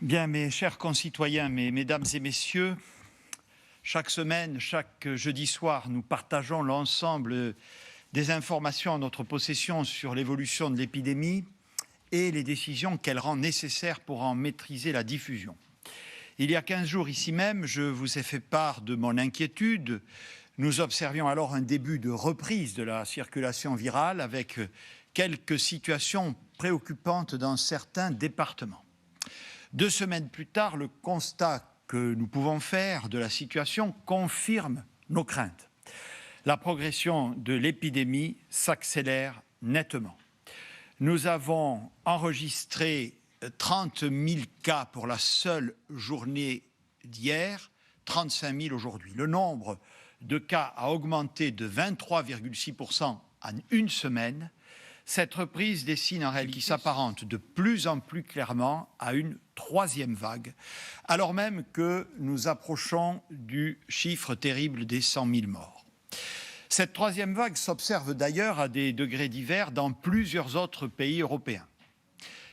Bien, mes chers concitoyens, mesdames et messieurs, chaque semaine, chaque jeudi soir, nous partageons l'ensemble des informations en notre possession sur l'évolution de l'épidémie et les décisions qu'elle rend nécessaires pour en maîtriser la diffusion. Il y a 15 jours, ici même, je vous ai fait part de mon inquiétude. Nous observions alors un début de reprise de la circulation virale avec quelques situations préoccupantes dans certains départements. 2 semaines plus tard, le constat que nous pouvons faire de la situation confirme nos craintes. La progression de l'épidémie s'accélère nettement. Nous avons enregistré 30 000 cas pour la seule journée d'hier, 35 000 aujourd'hui. Le nombre de cas a augmenté de 23,6% en une semaine. Cette reprise dessine un réel qui s'apparente de plus en plus clairement à une troisième vague, alors même que nous approchons du chiffre terrible des 100 000 morts. Cette troisième vague s'observe d'ailleurs à des degrés divers dans plusieurs autres pays européens.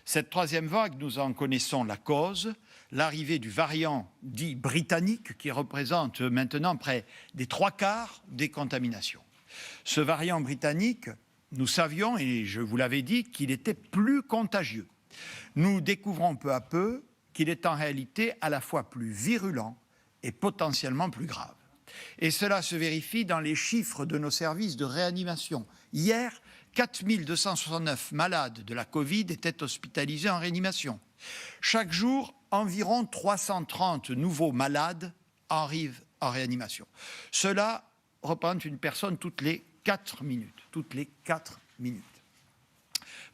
Cette troisième vague, nous en connaissons la cause, l'arrivée du variant dit britannique qui représente maintenant près des 3/4 des contaminations. Ce variant britannique, nous savions, et je vous l'avais dit, qu'il était plus contagieux. Nous découvrons peu à peu qu'il est en réalité à la fois plus virulent et potentiellement plus grave. Et cela se vérifie dans les chiffres de nos services de réanimation. Hier, 4 269 malades de la Covid étaient hospitalisés en réanimation. Chaque jour, environ 330 nouveaux malades arrivent en réanimation. Cela représente une personne toutes les 4 minutes.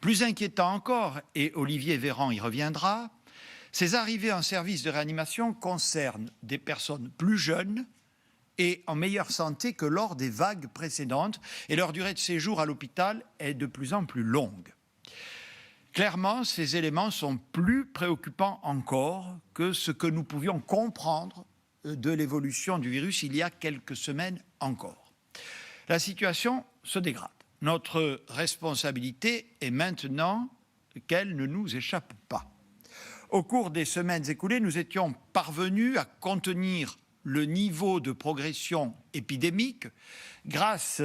Plus inquiétant encore, et Olivier Véran y reviendra, ces arrivées en service de réanimation concernent des personnes plus jeunes et en meilleure santé que lors des vagues précédentes, et leur durée de séjour à l'hôpital est de plus en plus longue. Clairement, ces éléments sont plus préoccupants encore que ce que nous pouvions comprendre de l'évolution du virus il y a quelques semaines encore. La situation se dégrade. Notre responsabilité est maintenant qu'elle ne nous échappe pas. Au cours des semaines écoulées, nous étions parvenus à contenir le niveau de progression épidémique grâce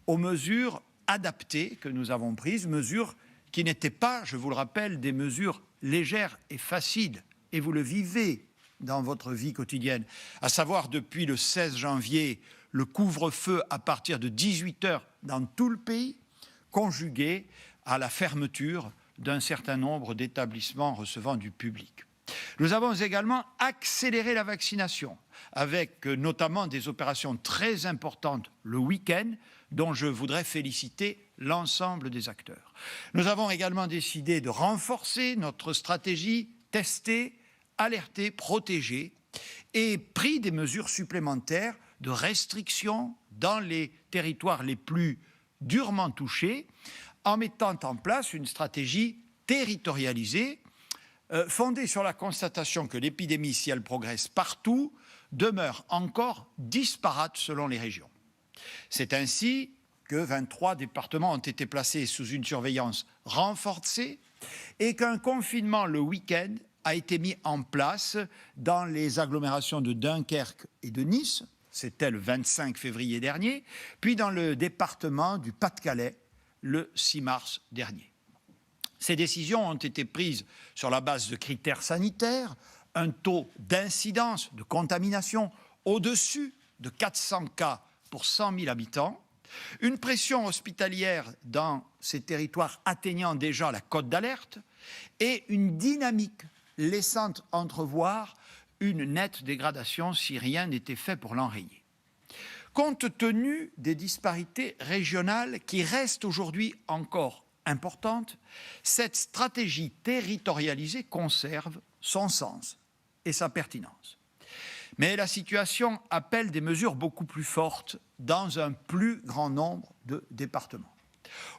aux mesures adaptées que nous avons prises, mesures qui n'étaient pas, je vous le rappelle, des mesures légères et faciles, et vous le vivez dans votre vie quotidienne, à savoir depuis le 16 janvier, le couvre-feu à partir de 18h dans tout le pays, conjugué à la fermeture d'un certain nombre d'établissements recevant du public. Nous avons également accéléré la vaccination, avec notamment des opérations très importantes le week-end, dont je voudrais féliciter l'ensemble des acteurs. Nous avons également décidé de renforcer notre stratégie, tester, alerter, protéger, et pris des mesures supplémentaires de restriction dans les territoires les plus durement touchés, en mettant en place une stratégie territorialisée, fondée sur la constatation que l'épidémie, si elle progresse partout, demeure encore disparate selon les régions. C'est ainsi que 23 départements ont été placés sous une surveillance renforcée et qu'un confinement le week-end a été mis en place dans les agglomérations de Dunkerque et de Nice, c'était le 25 février dernier, puis dans le département du Pas-de-Calais le 6 mars dernier. Ces décisions ont été prises sur la base de critères sanitaires, un taux d'incidence, de contamination au-dessus de 400 cas pour 100 000 habitants, une pression hospitalière dans ces territoires atteignant déjà la cote d'alerte et une dynamique laissant entrevoir une nette dégradation si rien n'était fait pour l'enrayer. Compte tenu des disparités régionales qui restent aujourd'hui encore importante, cette stratégie territorialisée conserve son sens et sa pertinence. Mais la situation appelle des mesures beaucoup plus fortes dans un plus grand nombre de départements.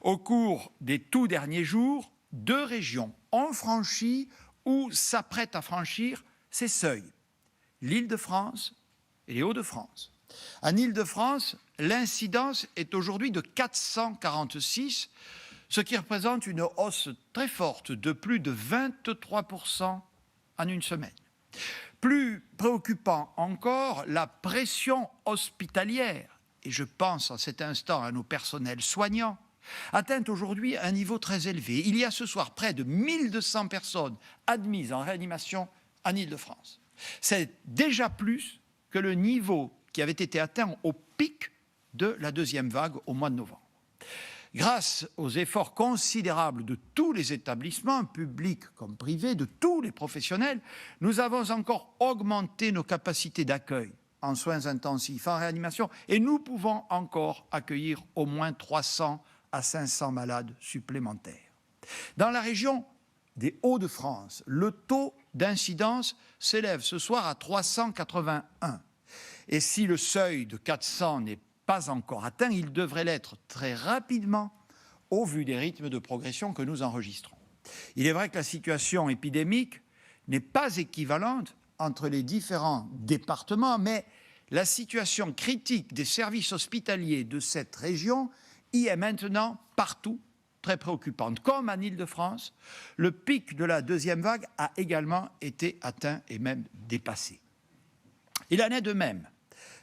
Au cours des tout derniers jours, 2 régions ont franchi ou s'apprêtent à franchir ces seuils, l'Île-de-France et les Hauts-de-France. En Île-de-France, l'incidence est aujourd'hui de 446, ce qui représente une hausse très forte de plus de 23% en une semaine. Plus préoccupant encore, la pression hospitalière, et je pense en cet instant à nos personnels soignants, atteint aujourd'hui un niveau très élevé. Il y a ce soir près de 1200 personnes admises en réanimation en Île-de-France. C'est déjà plus que le niveau qui avait été atteint au pic de la deuxième vague au mois de novembre. Grâce aux efforts considérables de tous les établissements, publics comme privés, de tous les professionnels, nous avons encore augmenté nos capacités d'accueil en soins intensifs, en réanimation, et nous pouvons encore accueillir au moins 300 à 500 malades supplémentaires. Dans la région des Hauts-de-France, le taux d'incidence s'élève ce soir à 381. Et si le seuil de 400 n'est pas encore atteint, il devrait l'être très rapidement au vu des rythmes de progression que nous enregistrons. Il est vrai que la situation épidémique n'est pas équivalente entre les différents départements, mais la situation critique des services hospitaliers de cette région y est maintenant partout très préoccupante. Comme en Île-de-France, le pic de la deuxième vague a également été atteint et même dépassé. Il en est de même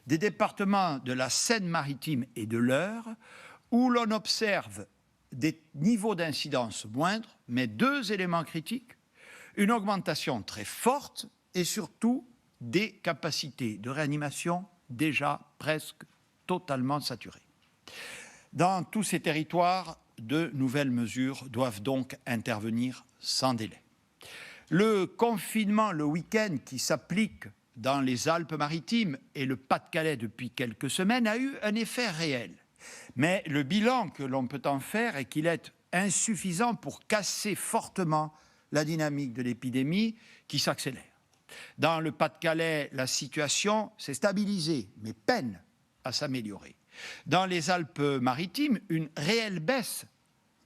des départements de la Seine-Maritime et de l'Eure, où l'on observe des niveaux d'incidence moindres, mais deux éléments critiques, une augmentation très forte et surtout des capacités de réanimation déjà presque totalement saturées. Dans tous ces territoires, de nouvelles mesures doivent donc intervenir sans délai. Le confinement le week-end qui s'applique dans les Alpes-Maritimes et le Pas-de-Calais depuis quelques semaines a eu un effet réel. Mais le bilan que l'on peut en faire est qu'il est insuffisant pour casser fortement la dynamique de l'épidémie qui s'accélère. Dans le Pas-de-Calais, la situation s'est stabilisée, mais peine à s'améliorer. Dans les Alpes-Maritimes, une réelle baisse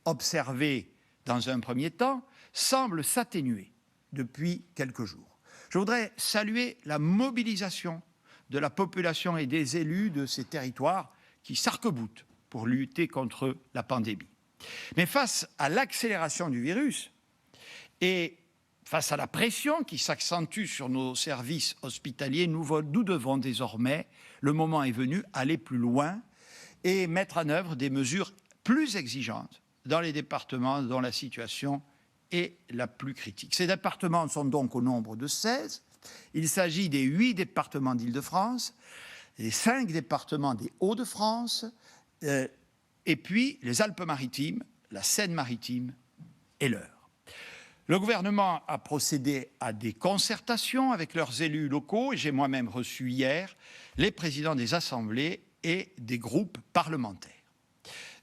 observée dans un premier temps semble s'atténuer depuis quelques jours. Je voudrais saluer la mobilisation de la population et des élus de ces territoires qui s'arc-boutent pour lutter contre la pandémie. Mais face à l'accélération du virus et face à la pression qui s'accentue sur nos services hospitaliers, nous devons désormais, le moment est venu, aller plus loin et mettre en œuvre des mesures plus exigeantes dans les départements dont la situation est la plus critique. Ces départements sont donc au nombre de 16. Il s'agit des 8 départements d'Île-de-France, des 5 départements des Hauts-de-France, et puis les Alpes-Maritimes, la Seine-Maritime et l'Eure. Le gouvernement a procédé à des concertations avec leurs élus locaux et j'ai moi-même reçu hier les présidents des assemblées et des groupes parlementaires.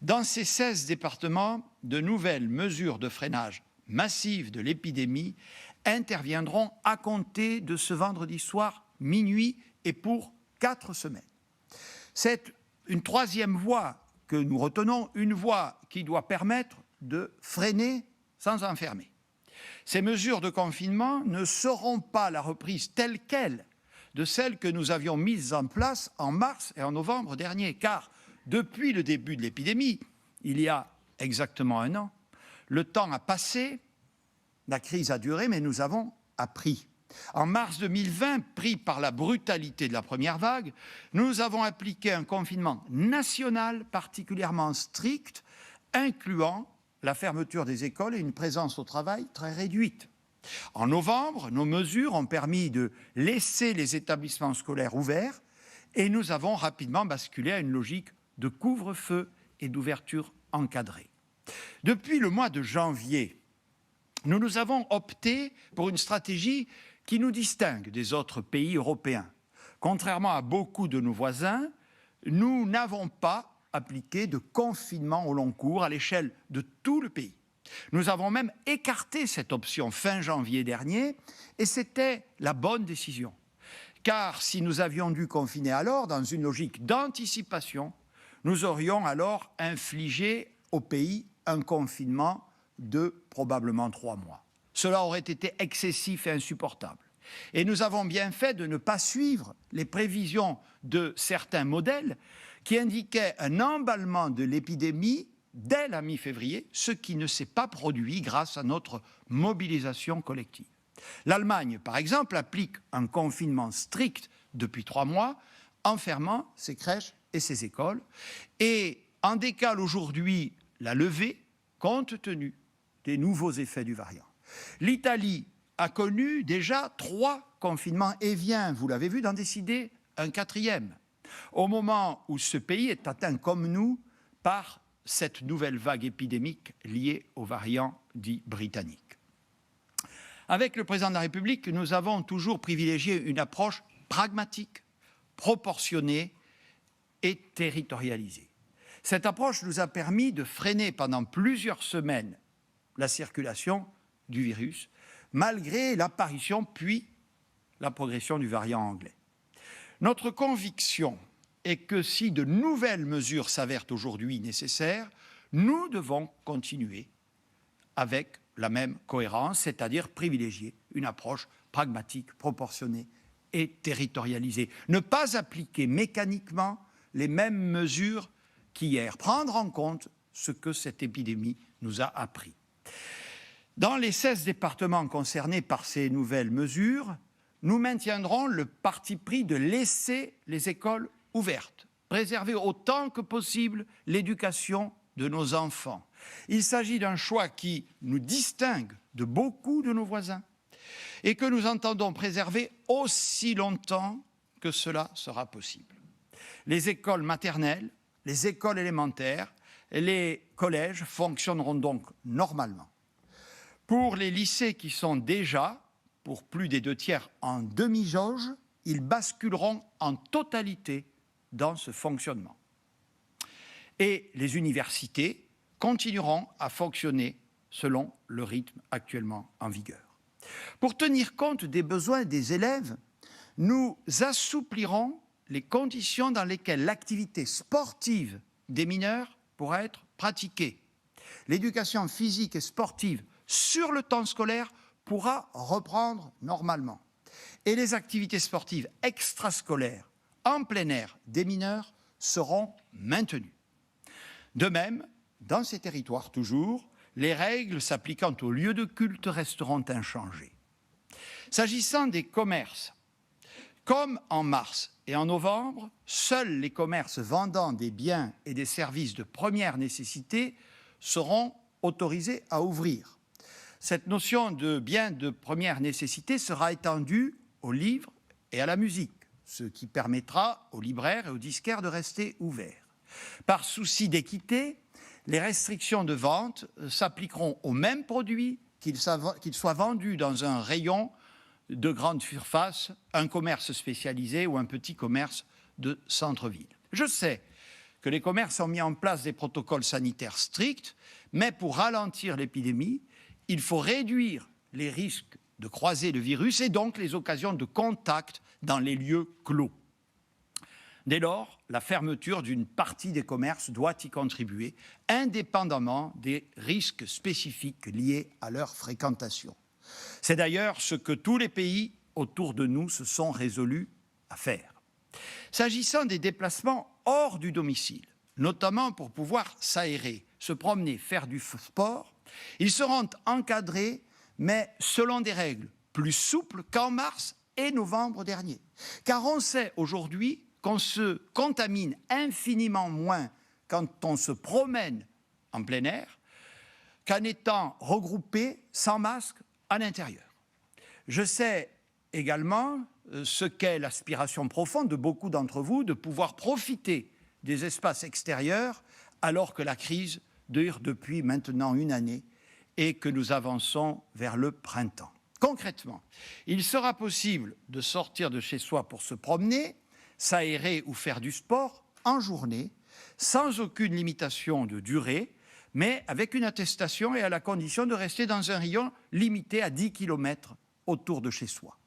Dans ces 16 départements, de nouvelles mesures de freinage massives de l'épidémie interviendront à compter de ce vendredi soir minuit et pour 4 semaines. C'est une troisième voie que nous retenons, une voie qui doit permettre de freiner sans enfermer. Ces mesures de confinement ne seront pas la reprise telle quelle de celles que nous avions mises en place en mars et en novembre dernier, car depuis le début de l'épidémie, il y a exactement un an, le temps a passé, la crise a duré, mais nous avons appris. En mars 2020, pris par la brutalité de la première vague, nous avons appliqué un confinement national particulièrement strict, incluant la fermeture des écoles et une présence au travail très réduite. En novembre, nos mesures ont permis de laisser les établissements scolaires ouverts et nous avons rapidement basculé à une logique de couvre-feu et d'ouverture encadrée. Depuis le mois de janvier, nous avons opté pour une stratégie qui nous distingue des autres pays européens. Contrairement à beaucoup de nos voisins, nous n'avons pas appliqué de confinement au long cours à l'échelle de tout le pays. Nous avons même écarté cette option fin janvier dernier et c'était la bonne décision. Car si nous avions dû confiner alors, dans une logique d'anticipation, nous aurions alors infligé au pays un confinement de probablement 3 mois. Cela aurait été excessif et insupportable. Et nous avons bien fait de ne pas suivre les prévisions de certains modèles qui indiquaient un emballement de l'épidémie dès la mi-février, ce qui ne s'est pas produit grâce à notre mobilisation collective. L'Allemagne, par exemple, applique un confinement strict depuis 3 mois, en fermant ses crèches et ses écoles, et en décale aujourd'hui la levée compte tenu des nouveaux effets du variant. L'Italie a connu déjà 3 confinements et vient, vous l'avez vu, d'en décider un 4e, au moment où ce pays est atteint comme nous par cette nouvelle vague épidémique liée au variant dit britannique. Avec le président de la République, nous avons toujours privilégié une approche pragmatique, proportionnée et territorialisée. Cette approche nous a permis de freiner pendant plusieurs semaines la circulation du virus, malgré l'apparition puis la progression du variant anglais. Notre conviction est que si de nouvelles mesures s'avèrent aujourd'hui nécessaires, nous devons continuer avec la même cohérence, c'est-à-dire privilégier une approche pragmatique, proportionnée et territorialisée. Ne pas appliquer mécaniquement les mêmes mesures qu'hier. Prendre en compte ce que cette épidémie nous a appris. Dans les 16 départements concernés par ces nouvelles mesures, nous maintiendrons le parti pris de laisser les écoles ouvertes, préserver autant que possible l'éducation de nos enfants. Il s'agit d'un choix qui nous distingue de beaucoup de nos voisins et que nous entendons préserver aussi longtemps que cela sera possible. Les écoles maternelles, les écoles élémentaires et les collèges fonctionneront donc normalement. Pour les lycées qui sont déjà, pour plus des 2/3, en demi-jauge, ils basculeront en totalité dans ce fonctionnement. Et les universités continueront à fonctionner selon le rythme actuellement en vigueur. Pour tenir compte des besoins des élèves, nous assouplirons les conditions dans lesquelles l'activité sportive des mineurs pourra être pratiquée. L'éducation physique et sportive sur le temps scolaire pourra reprendre normalement. Et les activités sportives extrascolaires en plein air des mineurs seront maintenues. De même, dans ces territoires toujours, les règles s'appliquant aux lieux de culte resteront inchangées. S'agissant des commerces, comme en mars et en novembre, seuls les commerces vendant des biens et des services de première nécessité seront autorisés à ouvrir. Cette notion de biens de première nécessité sera étendue aux livres et à la musique, ce qui permettra aux libraires et aux disquaires de rester ouverts. Par souci d'équité, les restrictions de vente s'appliqueront aux mêmes produits, qu'ils soient vendus dans un rayon de grande surface, un commerce spécialisé ou un petit commerce de centre-ville. Je sais que les commerces ont mis en place des protocoles sanitaires stricts, mais pour ralentir l'épidémie, il faut réduire les risques de croiser le virus et donc les occasions de contact dans les lieux clos. Dès lors, la fermeture d'une partie des commerces doit y contribuer, indépendamment des risques spécifiques liés à leur fréquentation. C'est d'ailleurs ce que tous les pays autour de nous se sont résolus à faire. S'agissant des déplacements hors du domicile, notamment pour pouvoir s'aérer, se promener, faire du sport, ils seront encadrés, mais selon des règles plus souples qu'en mars et novembre dernier. Car on sait aujourd'hui qu'on se contamine infiniment moins quand on se promène en plein air qu'en étant regroupé sans masque à l'intérieur. Je sais également ce qu'est l'aspiration profonde de beaucoup d'entre vous de pouvoir profiter des espaces extérieurs alors que la crise dure depuis maintenant une année et que nous avançons vers le printemps. Concrètement, il sera possible de sortir de chez soi pour se promener, s'aérer ou faire du sport en journée, sans aucune limitation de durée, mais avec une attestation et à la condition de rester dans un rayon limité à 10 km autour de chez soi.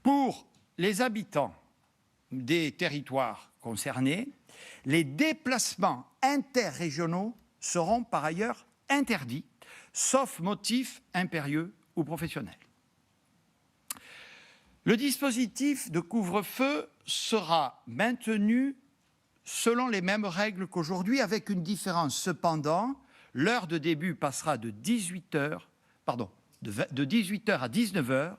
Pour les habitants des territoires concernés, les déplacements interrégionaux seront par ailleurs interdits, sauf motif impérieux ou professionnel. Le dispositif de couvre-feu sera maintenu selon les mêmes règles qu'aujourd'hui, avec une différence cependant. L'heure de début passera de de 18h à 19h,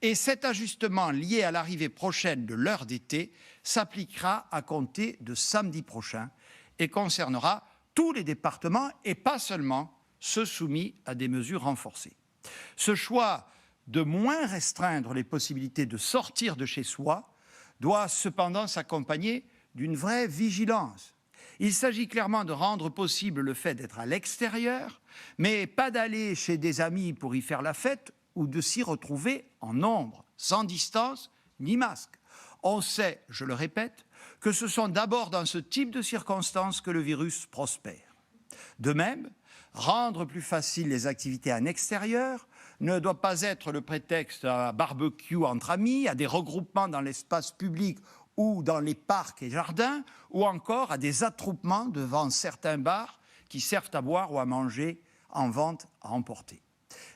et cet ajustement lié à l'arrivée prochaine de l'heure d'été s'appliquera à compter de samedi prochain et concernera tous les départements et pas seulement ceux soumis à des mesures renforcées. Ce choix de moins restreindre les possibilités de sortir de chez soi doit cependant s'accompagner d'une vraie vigilance. Il s'agit clairement de rendre possible le fait d'être à l'extérieur, mais pas d'aller chez des amis pour y faire la fête ou de s'y retrouver en nombre, sans distance ni masque. On sait, je le répète, que ce sont d'abord dans ce type de circonstances que le virus prospère. De même, rendre plus facile les activités en extérieur ne doit pas être le prétexte à un barbecue entre amis, à des regroupements dans l'espace public ou dans les parcs et jardins, ou encore à des attroupements devant certains bars qui servent à boire ou à manger en vente à emporter.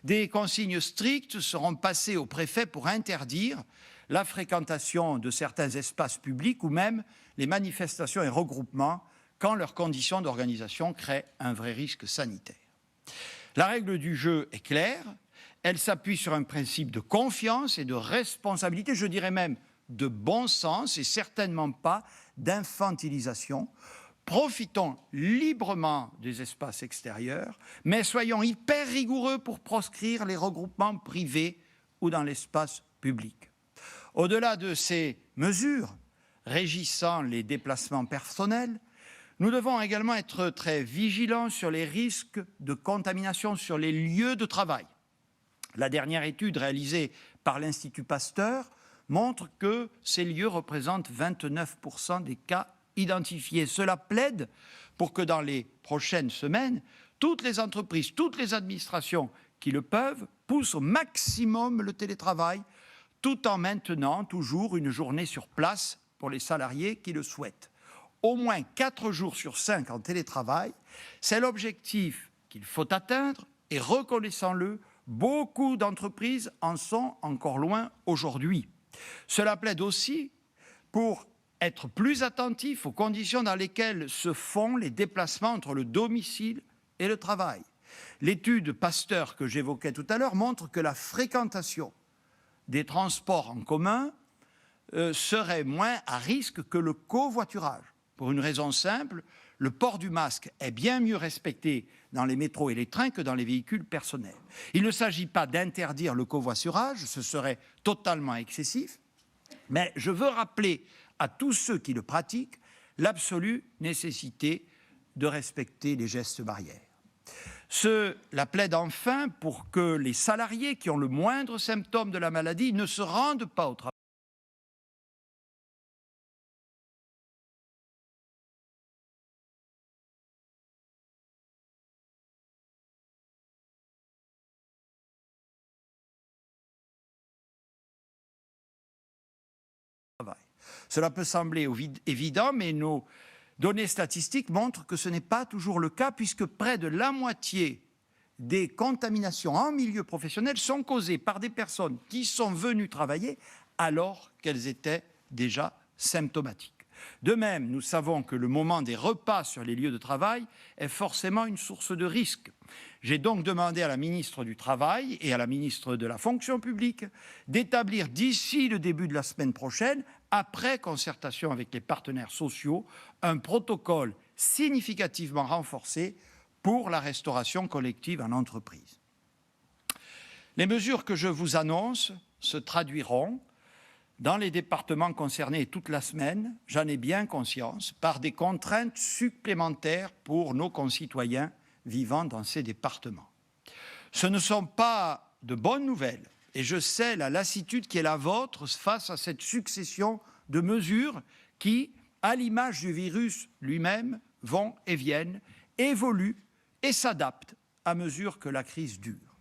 Des consignes strictes seront passées au préfet pour interdire la fréquentation de certains espaces publics ou même les manifestations et regroupements quand leurs conditions d'organisation créent un vrai risque sanitaire. La règle du jeu est claire, elle s'appuie sur un principe de confiance et de responsabilité, je dirais même de bon sens et certainement pas d'infantilisation. Profitons librement des espaces extérieurs, mais soyons hyper rigoureux pour proscrire les regroupements privés ou dans l'espace public. Au-delà de ces mesures régissant les déplacements personnels, nous devons également être très vigilants sur les risques de contamination sur les lieux de travail. La dernière étude réalisée par l'Institut Pasteur montre que ces lieux représentent 29% des cas identifiés. Cela plaide pour que dans les prochaines semaines, toutes les entreprises, toutes les administrations qui le peuvent poussent au maximum le télétravail, tout en maintenant toujours une journée sur place pour les salariés qui le souhaitent. Au moins 4 jours sur 5 en télétravail, c'est l'objectif qu'il faut atteindre et reconnaissons-le, beaucoup d'entreprises en sont encore loin aujourd'hui. Cela plaide aussi pour être plus attentif aux conditions dans lesquelles se font les déplacements entre le domicile et le travail. L'étude Pasteur que j'évoquais tout à l'heure montre que la fréquentation des transports en commun serait moins à risque que le covoiturage. Pour une raison simple, le port du masque est bien mieux respecté dans les métros et les trains que dans les véhicules personnels. Il ne s'agit pas d'interdire le covoiturage, ce serait totalement excessif, mais je veux rappeler à tous ceux qui le pratiquent l'absolue nécessité de respecter les gestes barrières. Cela plaide enfin pour que les salariés qui ont le moindre symptôme de la maladie ne se rendent pas au travail. Cela peut sembler évident, mais nos données statistiques montrent que ce n'est pas toujours le cas, puisque près de la moitié des contaminations en milieu professionnel sont causées par des personnes qui sont venues travailler alors qu'elles étaient déjà symptomatiques. De même, nous savons que le moment des repas sur les lieux de travail est forcément une source de risque. J'ai donc demandé à la ministre du Travail et à la ministre de la Fonction publique d'établir d'ici le début de la semaine prochaine, après concertation avec les partenaires sociaux, un protocole significativement renforcé pour la restauration collective en entreprise. Les mesures que je vous annonce se traduiront dans les départements concernés toute la semaine, j'en ai bien conscience, par des contraintes supplémentaires pour nos concitoyens vivant dans ces départements. Ce ne sont pas de bonnes nouvelles et je sais la lassitude qui est la vôtre face à cette succession de mesures qui, à l'image du virus lui-même, vont et viennent, évoluent et s'adaptent à mesure que la crise dure.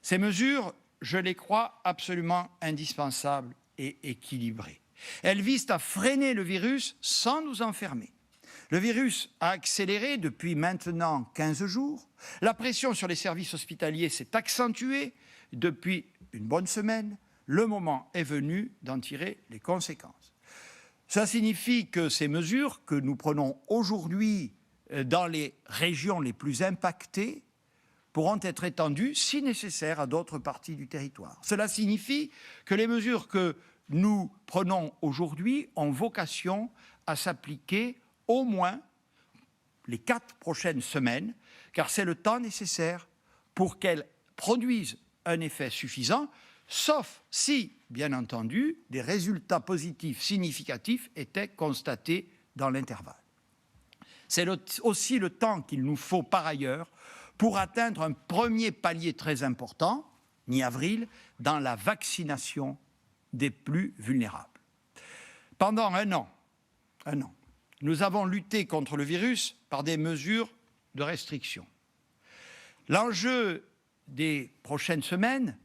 Ces mesures, je les crois absolument indispensables et équilibrées. Elles visent à freiner le virus sans nous enfermer. Le virus a accéléré depuis maintenant 15 jours. La pression sur les services hospitaliers s'est accentuée depuis une bonne semaine. Le moment est venu d'en tirer les conséquences. Ça signifie que ces mesures que nous prenons aujourd'hui dans les régions les plus impactées pourront être étendues, si nécessaire, à d'autres parties du territoire. Cela signifie que les mesures que nous prenons aujourd'hui ont vocation à s'appliquer au moins les 4 prochaines semaines, car c'est le temps nécessaire pour qu'elles produisent un effet suffisant, sauf si, bien entendu, des résultats positifs significatifs étaient constatés dans l'intervalle. C'est aussi le temps qu'il nous faut par ailleurs pour atteindre un premier palier très important, mi-avril, dans la vaccination des plus vulnérables. Pendant un an, nous avons lutté contre le virus par des mesures de restriction. L'enjeu des prochaines semaines,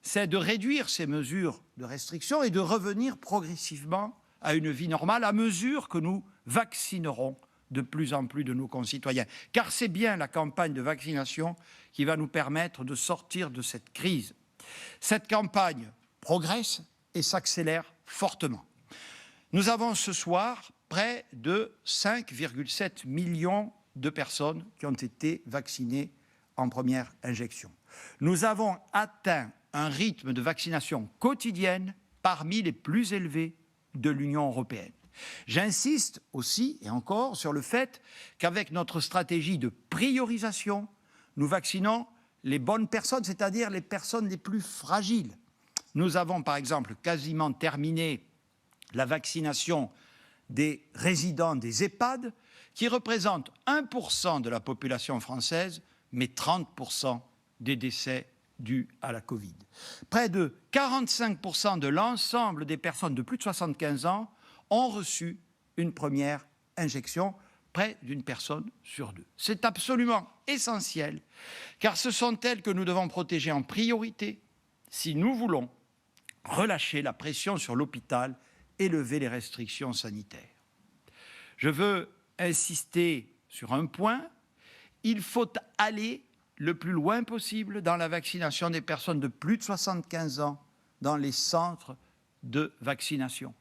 c'est de réduire ces mesures de restriction et de revenir progressivement à une vie normale à mesure que nous vaccinerons de plus en plus de nos concitoyens. Car c'est bien la campagne de vaccination qui va nous permettre de sortir de cette crise. Cette campagne progresse et s'accélère fortement. Nous avons ce soir près de 5,7 millions de personnes qui ont été vaccinées en première injection. Nous avons atteint un rythme de vaccination quotidienne parmi les plus élevés de l'Union européenne. J'insiste aussi et encore sur le fait qu'avec notre stratégie de priorisation, nous vaccinons les bonnes personnes, c'est-à-dire les personnes les plus fragiles. Nous avons par exemple quasiment terminé la vaccination des résidents des EHPAD, qui représentent 1% de la population française, mais 30% des décès dus à la Covid. Près de 45% de l'ensemble des personnes de plus de 75 ans ont reçu une première injection, près d'une personne sur 2. C'est absolument essentiel, car ce sont elles que nous devons protéger en priorité si nous voulons relâcher la pression sur l'hôpital et lever les restrictions sanitaires. Je veux insister sur un point, il faut aller le plus loin possible dans la vaccination des personnes de plus de 75 ans dans les centres de vaccination.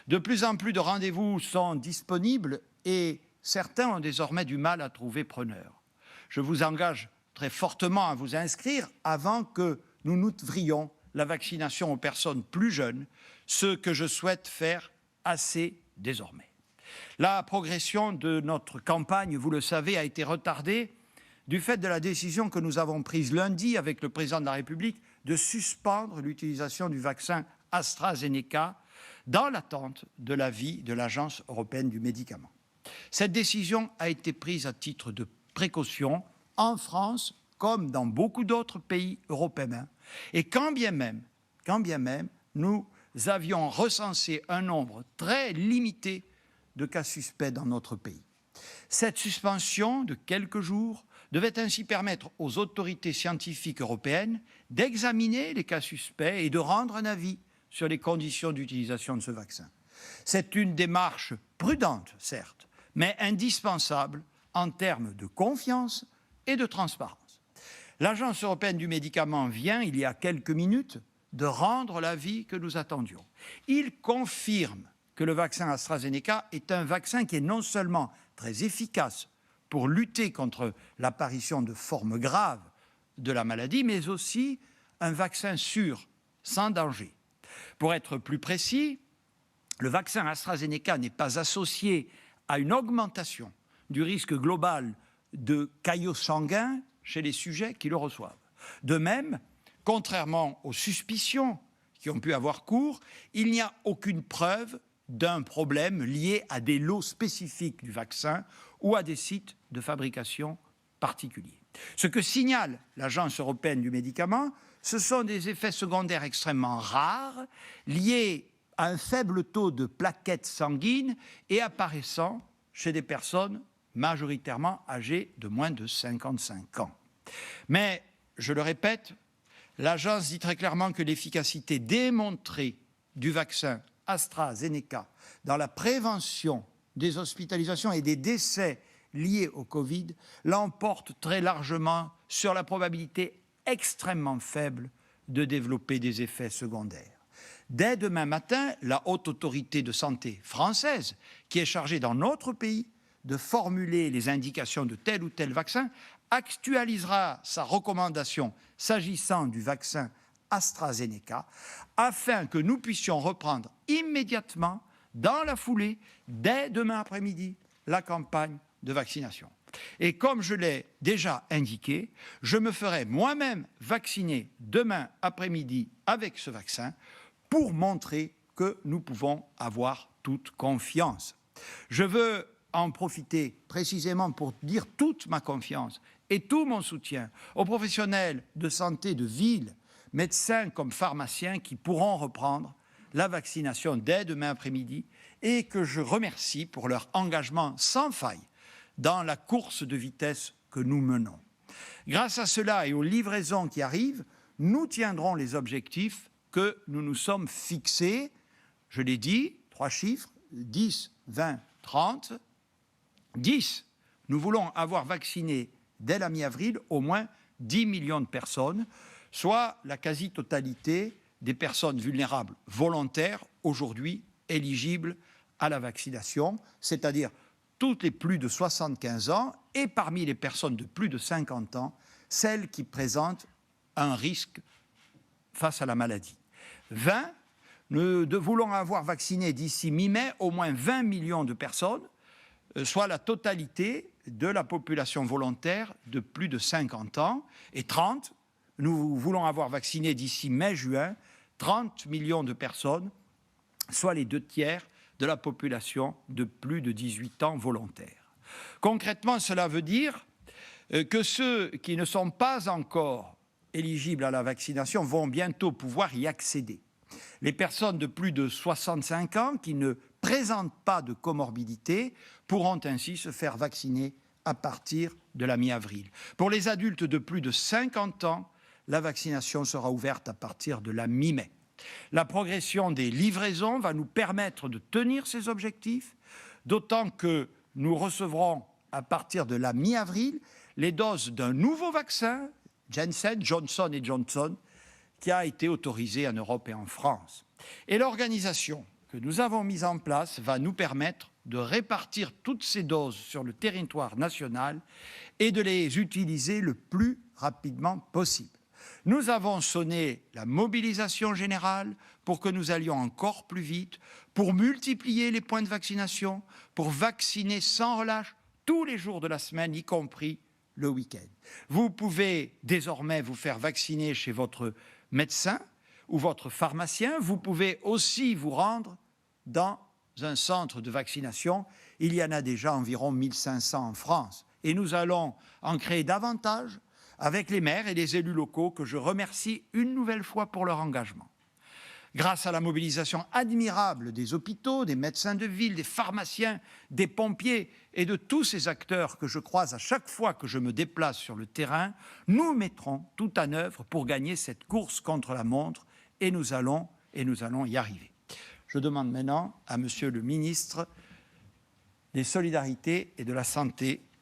De plus en plus de rendez-vous sont disponibles et certains ont désormais du mal à trouver preneur. Je vous engage très fortement à vous inscrire avant que nous n'ouvrions la vaccination aux personnes plus jeunes, ce que je souhaite faire assez désormais. La progression de notre campagne, vous le savez, a été retardée du fait de la décision que nous avons prise lundi avec le président de la République de suspendre l'utilisation du vaccin AstraZeneca dans l'attente de l'avis de l'Agence européenne du médicament. Cette décision a été prise à titre de précaution en France comme dans beaucoup d'autres pays européens. Et quand bien même nous avions recensé un nombre très limité de cas suspects dans notre pays. Cette suspension de quelques jours devait ainsi permettre aux autorités scientifiques européennes d'examiner les cas suspects et de rendre un avis sur les conditions d'utilisation de ce vaccin. C'est une démarche prudente, certes, mais indispensable en termes de confiance et de transparence. L'Agence européenne du médicament vient, il y a quelques minutes, de rendre l'avis que nous attendions. Il confirme que le vaccin AstraZeneca est un vaccin qui est non seulement très efficace pour lutter contre l'apparition de formes graves de la maladie, mais aussi un vaccin sûr, sans danger. Pour être plus précis, le vaccin AstraZeneca n'est pas associé à une augmentation du risque global de caillots sanguins chez les sujets qui le reçoivent. De même, contrairement aux suspicions qui ont pu avoir cours, il n'y a aucune preuve d'un problème lié à des lots spécifiques du vaccin ou à des sites de fabrication particuliers. Ce que signale l'Agence européenne du médicament, ce sont des effets secondaires extrêmement rares, liés à un faible taux de plaquettes sanguines et apparaissant chez des personnes majoritairement âgées de moins de 55 ans. Mais, je le répète, l'agence dit très clairement que l'efficacité démontrée du vaccin AstraZeneca dans la prévention des hospitalisations et des décès liés au Covid l'emporte très largement sur la probabilité extrêmement faible de développer des effets secondaires. Dès demain matin, la Haute Autorité de Santé française, qui est chargée dans notre pays de formuler les indications de tel ou tel vaccin, actualisera sa recommandation s'agissant du vaccin AstraZeneca afin que nous puissions reprendre immédiatement, dans la foulée, dès demain après-midi, la campagne de vaccination. Et comme je l'ai déjà indiqué, je me ferai moi-même vacciner demain après-midi avec ce vaccin pour montrer que nous pouvons avoir toute confiance. Je veux en profiter précisément pour dire toute ma confiance et tout mon soutien aux professionnels de santé de ville, médecins comme pharmaciens qui pourront reprendre la vaccination dès demain après-midi et que je remercie pour leur engagement sans faille dans la course de vitesse que nous menons. Grâce à cela et aux livraisons qui arrivent, nous tiendrons les objectifs que nous nous sommes fixés. Je l'ai dit, 3 chiffres, 10, 20, 30. 10, nous voulons avoir vacciné dès la mi-avril au moins 10 millions de personnes, soit la quasi-totalité des personnes vulnérables volontaires aujourd'hui éligibles à la vaccination, c'est-à-dire toutes les plus de 75 ans et parmi les personnes de plus de 50 ans, celles qui présentent un risque face à la maladie. 20, nous voulons avoir vacciné d'ici mi-mai au moins 20 millions de personnes, soit la totalité de la population volontaire de plus de 50 ans. Et 30, nous voulons avoir vacciné d'ici mai-juin 30 millions de personnes, soit les 2 tiers de la population de plus de 18 ans volontaires. Concrètement, cela veut dire que ceux qui ne sont pas encore éligibles à la vaccination vont bientôt pouvoir y accéder. Les personnes de plus de 65 ans qui ne présentent pas de comorbidité pourront ainsi se faire vacciner à partir de la mi-avril. Pour les adultes de plus de 50 ans, la vaccination sera ouverte à partir de la mi-mai. La progression des livraisons va nous permettre de tenir ces objectifs, d'autant que nous recevrons à partir de la mi-avril les doses d'un nouveau vaccin, Janssen, Johnson & Johnson, qui a été autorisé en Europe et en France. Et l'organisation que nous avons mise en place va nous permettre de répartir toutes ces doses sur le territoire national et de les utiliser le plus rapidement possible. Nous avons sonné la mobilisation générale pour que nous allions encore plus vite, pour multiplier les points de vaccination, pour vacciner sans relâche tous les jours de la semaine, y compris le week-end. Vous pouvez désormais vous faire vacciner chez votre médecin ou votre pharmacien. Vous pouvez aussi vous rendre dans un centre de vaccination. Il y en a déjà environ 1500 en France. Et nous allons en créer davantage avec les maires et les élus locaux que je remercie une nouvelle fois pour leur engagement. Grâce à la mobilisation admirable des hôpitaux, des médecins de ville, des pharmaciens, des pompiers et de tous ces acteurs que je croise à chaque fois que je me déplace sur le terrain, nous mettrons tout en œuvre pour gagner cette course contre la montre et nous allons y arriver. Je demande maintenant à Monsieur le ministre des Solidarités et de la Santé